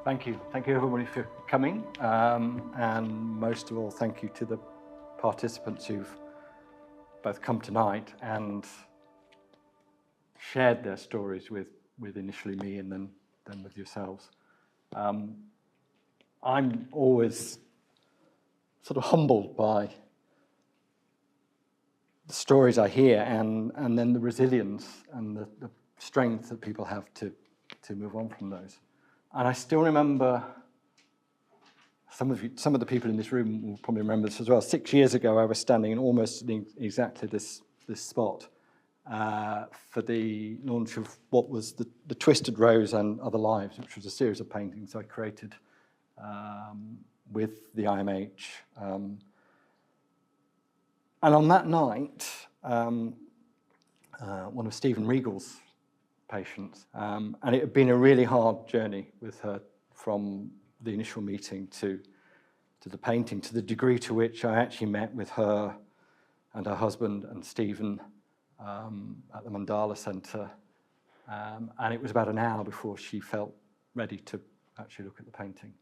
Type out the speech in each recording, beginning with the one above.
Thank you. Thank you everybody for coming. And most of all, thank you to the participants who've both come tonight and shared their stories with initially me and then with yourselves. I'm always sort of humbled by the stories I hear and then the resilience and the strength that people have to move on from those. And I still remember, some of the people in this room will probably remember this as well. 6 years ago, I was standing in almost exactly this spot for the launch of what was the Twisted Rose and Other Lives, which was a series of paintings I created with the IMH. And on that night, one of Stephen Regal's patients, and it had been a really hard journey with her from the initial meeting to the painting, to the degree to which I actually met with her and her husband and Stephen at the Mandala Centre, and it was about an hour before she felt ready to actually look at the painting.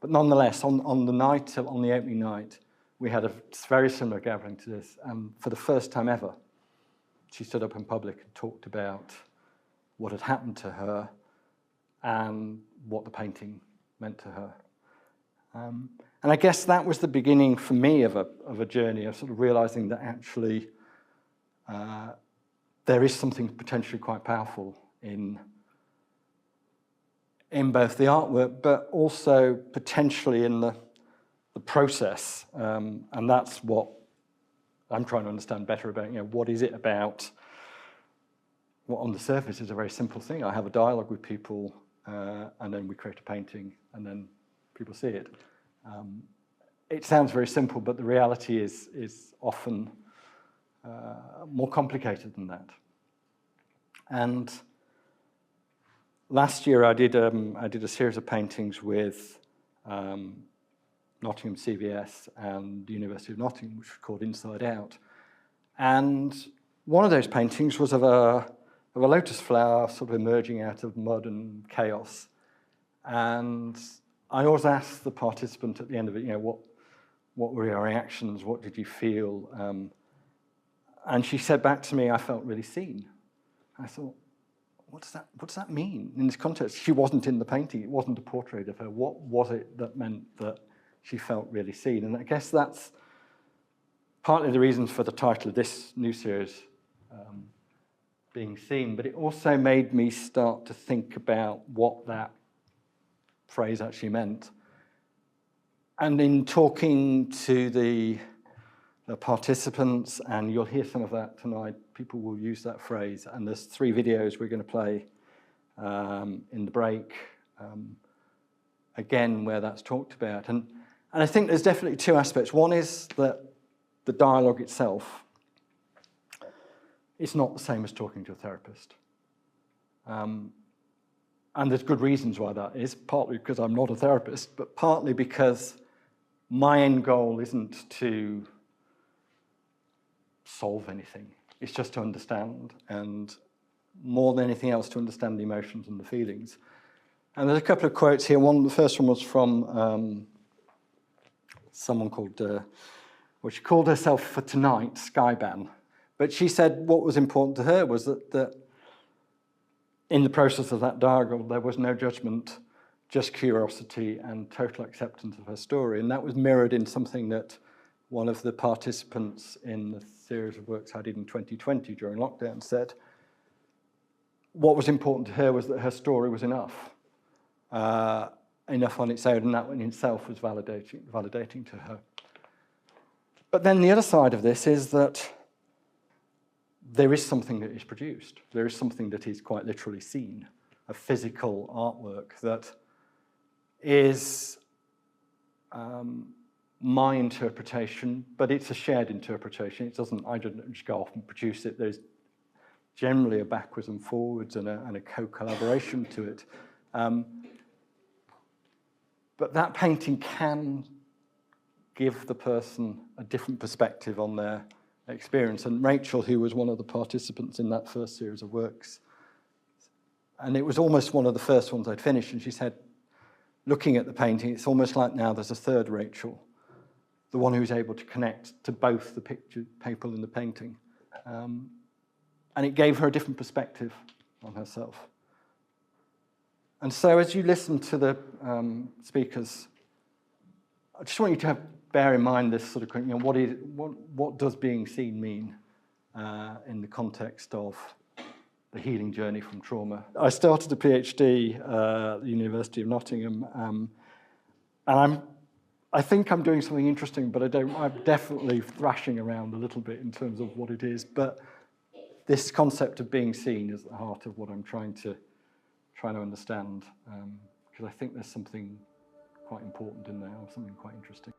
But nonetheless, on the opening night, we had a very similar gathering to this, and for the first time ever, she stood up in public and talked about what had happened to her and what the painting meant to her. And I guess that was the beginning for me of a journey of sort of realizing that actually there is something potentially quite powerful in both the artwork, but also potentially in the process. And that's what I'm trying to understand better about, what is it about what on the surface is a very simple thing. I have a dialogue with people, and then we create a painting, and then people see it. It sounds very simple, but the reality is often more complicated than that. And last year I did a series of paintings with Nottingham CVS and the University of Nottingham, which was called Inside Out. And one of those paintings was of a lotus flower sort of emerging out of mud and chaos. And I always asked the participant at the end of it, what were your reactions? What did you feel? And she said back to me, I felt really seen. I thought, what does that mean? In this context, she wasn't in the painting. It wasn't a portrait of her. What was it that meant that she felt really seen? And I guess that's partly the reason for the title of this new series, Being Seen, but it also made me start to think about what that phrase actually meant. And in talking to the participants, and you'll hear some of that tonight, people will use that phrase, and there's 3 videos we're going to play in the break, again, where that's talked about. And I think there's definitely 2 aspects. One is that the dialogue itself is not the same as talking to a therapist. And there's good reasons why that is, partly because I'm not a therapist, but partly because my end goal isn't to solve anything. It's just to understand, and more than anything else, to understand the emotions and the feelings. And there's a couple of quotes here. The first one was from someone called, she called herself for tonight Skyban. But she said what was important to her was that in the process of that dialogue, there was no judgment, just curiosity and total acceptance of her story. And that was mirrored in something that one of the participants in the series of works I did in 2020 during lockdown said. What was important to her was that her story was enough on its own, and that in itself was validating to her. But then the other side of this is that there is something that is produced. There is something that is quite literally seen, a physical artwork that is my interpretation, but it's a shared interpretation. I don't just go off and produce it. There's generally a backwards and forwards and a co-collaboration to it. But that painting can give the person a different perspective on their experience. And Rachel, who was one of the participants in that first series of works, and it was almost one of the first ones I'd finished, and she said, looking at the painting, it's almost like now there's a third Rachel, the one who's able to connect to both the people in the painting. And it gave her a different perspective on herself. And so as you listen to the speakers, I just want you to bear in mind this sort of, what does being seen mean in the context of the healing journey from trauma. I started a PhD at the University of Nottingham, and I think I'm doing something interesting, but I'm definitely thrashing around a little bit in terms of what it is. But this concept of being seen is at the heart of what I'm trying to understand, because I think there's something quite important in there, or something quite interesting.